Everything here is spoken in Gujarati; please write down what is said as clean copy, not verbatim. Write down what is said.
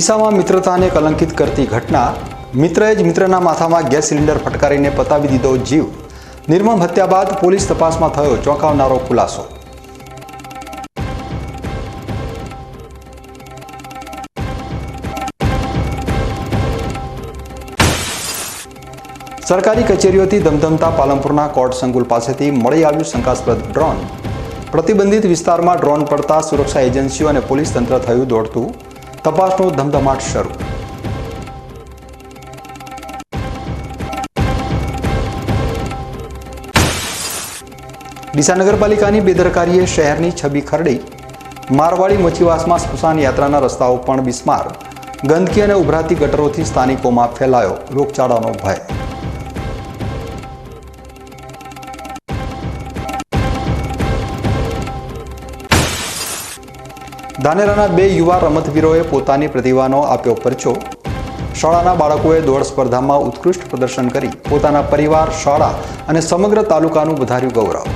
ડીસામાં મિત્રતાને કલંકિત કરતી ઘટના. મિત્રએ જ મિત્રના માથામાં ગેસ સિલિન્ડર ફટકારીને પતાવી દીધો જીવ. નિર્મમ હત્યા બાદ પોલીસ તપાસમાં થયો ચોંકાવનારો ખુલાસો. સરકારી કચેરીઓથી ધમધમતા પાલનપુરના કોર્ટ સંકુલ પાસેથી મળી આવ્યું શંકાસ્પદ ડ્રોન. પ્રતિબંધિત વિસ્તારમાં ડ્રોન પડતા સુરક્ષા એજન્સીઓ અને પોલીસ તંત્ર થયું દોડતું. તપાસનો ધમધમાટ શરૂ. ડીસા નગરપાલિકાની બેદરકારીએ શહેરની છબી ખરડી. મારવાડી મોચીવાસમાં સ્મશાન યાત્રાના રસ્તાઓ પણ બિસ્માર. ગંદકી અને ઉભરાતી ગટરોથી સ્થાનિકોમાં ફેલાયો રોગચાળાનો ભય. ધાનેરાના 2 યુવા રમતવીરોએ પોતાની પ્રતિભાનો આપ્યો પરચો. શાળાના બાળકોએ દોડ સ્પર્ધામાં ઉત્કૃષ્ટ પ્રદર્શન કરી પોતાના પરિવાર, શાળા અને સમગ્ર તાલુકાનું વધાર્યું ગૌરવ.